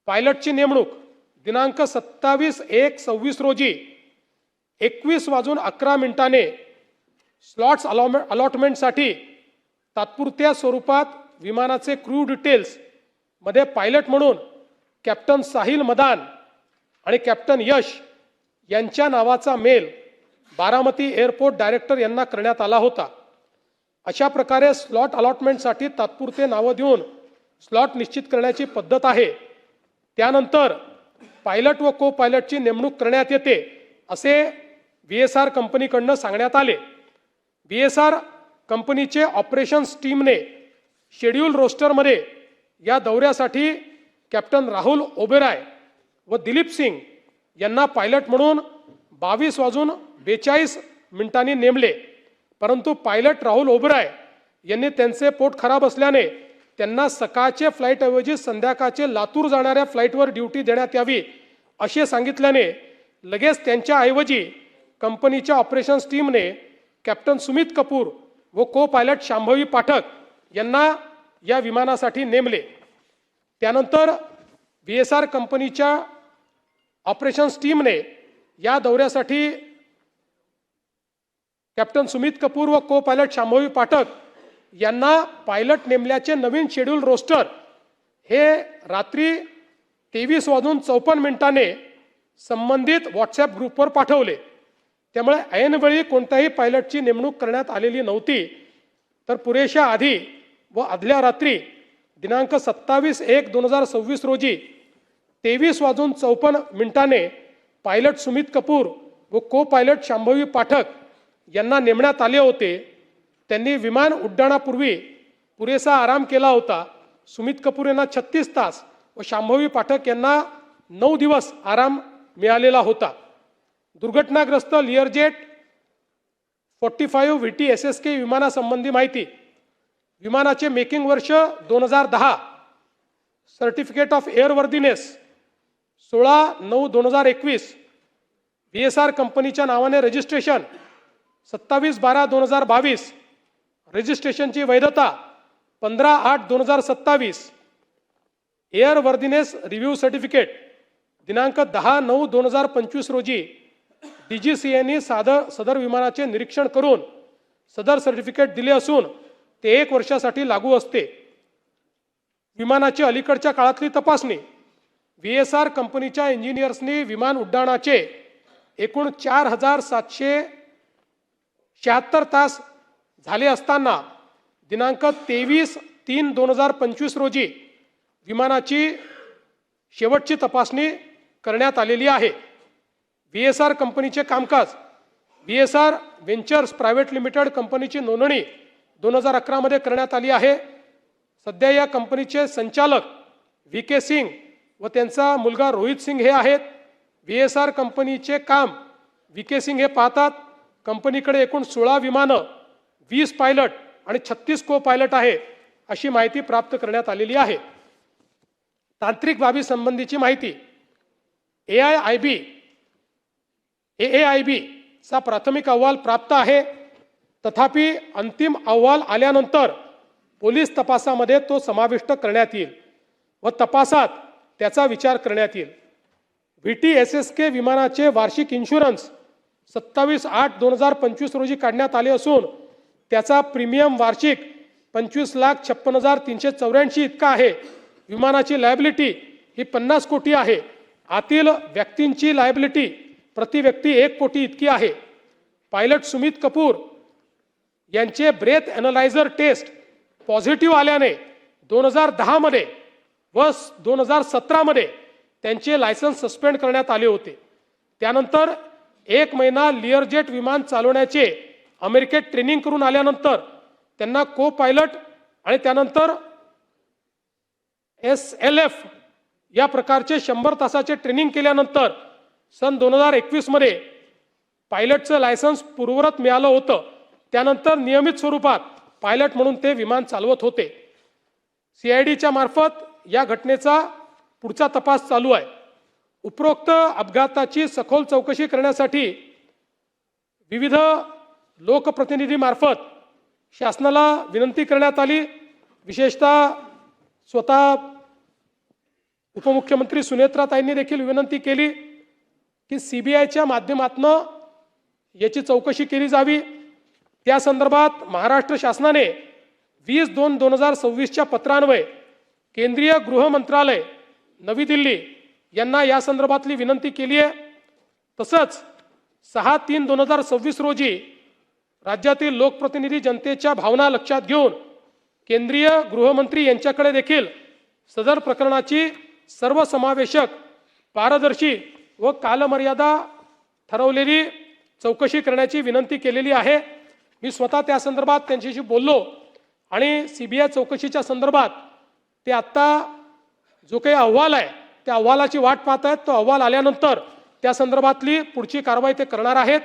पायलटची नेमणूक दिनांक 27/1/26 रोजी 21:11 स्लॉट्स अलॉटमेंटसाठी तात्पुरत्या स्वरूपात विमानाचे क्रू डिटेल्स मध्ये पायलट म्हणून कॅप्टन साहिल मदान आणि कॅप्टन यश यांच्या नावाचा मेल बारामती एअरपोर्ट डायरेक्टर यांना करण्यात आला होता। अशा प्रकारे स्लॉट अलॉटमेंटसाठी तात्पुरते नावं देऊन स्लॉट निश्चित करण्याची पद्धत आहे। त्यानंतर पायलट व को पायलटची नेमणूक करण्यात येते असे VSR कंपनीकडून सांगण्यात आले। VSR कंपनीचे ऑपरेशन्स टीमने शेड्यूल रोस्टरमध्ये या दौऱ्यासाठी कॅप्टन राहुल ओबेरॉय व दिलीप सिंग यांना पायलट म्हणून 22:42 नेमले, परंतु पायलट राहुल ओबेरॉय यांनी त्यांचे पोट खराब असल्याने त्यांना सकाळचे फ्लाईटऐवजी संध्याकाळचे लातूर जाणाऱ्या फ्लाईटवर ड्युटी देण्यात यावी असे सांगितल्याने लगेच त्यांच्या ऐवजी कंपनीच्या ऑपरेशन्स टीमने कॅप्टन सुमित कपूर व को पायलट शांभवी पाठक यांना या विमानासाठी नेमले। त्यानंतर VSR कंपनीच्या ऑपरेशन्स टीमने या दौऱ्यासाठी कॅप्टन सुमित कपूर व को पायलट शांभवी पाठक यांना पायलट नेमल्याचे नवीन शेड्यूल रोस्टर हे रात्री 23:54 संबंधित व्हॉट्सॲप ग्रुपवर पाठवले। त्यामुळे ऐनवेळी कोणत्याही पायलटची नेमणूक करण्यात आलेली नव्हती, तर पुरेशा आधी व आदल्या रात्री दिनांक 27/1/2026 रोजी 23:54 पायलट सुमित कपूर व को पायलट शांभवी पाठक यांना नेमण्यात आले होते। त्यांनी विमान उड्डाणापूर्वी पुरेसा आराम केला होता। सुमित कपूर यांना 36 तास व शांभवी पाठक यांना 9 दिवस आराम मिळालेला होता। दुर्घटनाग्रस्त लिअरजेट 45 VT SSK विमानासंबंधी माहिती। विमानाचे मेकिंग वर्ष 2010, सर्टिफिकेट ऑफ एअरवर्दीनेस 16/9/2021, VSR कंपनीच्या नावाने रजिस्ट्रेशन 27/12/2022, रजिस्ट्रेशनची वैधता 15/8/2027, एअरवर्दीनेस रिव्ह्यू सर्टिफिकेट दिनांक 10/9/2025 रोजी DGCAने सदर विमानाचे निरीक्षण करून सदर सर्टिफिकेट दिले असून ते 1 वर्षासाठी लागू असते। विमानाची अलीकडच्या काळातली तपासणी VSR कंपनीच्या इंजिनियर्सनी विमान उड्डाणाचे एकूण 4776 तास झाले असताना दिनांक 23/3/2025 रोजी विमानाची शेवटची तपासणी करण्यात आलेली आहे। VSR कंपनीचे कामकाज VSR व्हेंचर्स प्रायव्हेट लिमिटेड कंपनीची नोंदणी 2011 मध्ये करण्यात आली आहे। सध्या या कंपनीचे संचालक VK सिंग व त्यांचा मुलगा रोहित सिंग हे आहेत। VSR कंपनीचे काम VK सिंग हे पाहतात। कंपनीकडे एकूण 16 विमानं, 20 पायलट आणि 36 को पायलट आहे अशी माहिती प्राप्त करण्यात आलेली आहे। तांत्रिक बाबी संबंधीची माहिती AAIB चा प्राथमिक अहवाल प्राप्त आहे, तथापि अंतिम अहवाल आल्यानंतर पोलीस तपासामध्ये तो समाविष्ट करण्यात येईल व तपासात त्याचा विचार करण्यात येईल। VT SSK विमानाचे वार्षिक इन्शुरन्स 27/8/2025 रोजी काढण्यात आले असून त्याचा प्रीमियम वार्षिक 25,56,384 इतका आहे। विमानाची लायबिलिटी ही 50 कोटी आहे। आतील व्यक्तींची लायबिलिटी प्रति व्यक्ती 1 कोटी इतकी आहे। पायलट सुमित कपूर यांचे ब्रेथ एनालायझर टेस्ट पॉझिटिव्ह आल्याने 2010 मध्ये व 2017 मध्ये त्यांचे लायसन्स सस्पेंड करण्यात आले होते। त्यानंतर 1 महिना लिअरजेट विमान चालवण्याचे अमेरिकेत ट्रेनिंग करून आल्यानंतर त्यांना को पायलट आणि त्यानंतर SLF या प्रकारचे 100 तासाचे ट्रेनिंग केल्यानंतर सन 2021 मध्ये पायलटचं लायसन्स पूर्ववत मिळालं होतं। त्यानंतर नियमित स्वरूपात पायलट म्हणून ते विमान चालवत होते। CIDच्या मार्फत या घटनेचा पुढचा तपास चालू आहे। उपरोक्त अपघाताची सखोल चौकशी करण्यासाठी विविध लोकप्रतिनिधीमार्फत शासनाला विनंती करण्यात आली। विशेषतः स्वतः उपमुख्यमंत्री सुनेत्राताईंनी देखील विनंती केली की सीबीआयच्या माध्यमातून याची चौकशी केली जावी। त्या संदर्भात महाराष्ट्र शासनाने 20/2/2026च्या पत्रान्वये केंद्रीय गृह मंत्रालय नवी दिल्ली यांना या संदर्भातली विनंती केली आहे। तसंच 6/3/2026 रोजी राज्यातील लोकप्रतिनिधी जनतेच्या भावना लक्षात घेऊन केंद्रीय गृहमंत्री यांच्याकडे देखील सदर प्रकरणाची सर्वसमावेशक, पारदर्शी व कालमर्यादा ठरवलेली चौकशी करण्याची विनंती केलेली आहे। मी स्वतः त्या संदर्भात त्यांच्याशी बोललो आणि सीबीआय चौकशीच्या संदर्भात ते आत्ता जो काही अहवाल आहे त्या अहवालाची वाट पाहत आहेत। तो अहवाल आल्यानंतर त्या संदर्भातली पुढची कारवाई ते करणार आहेत।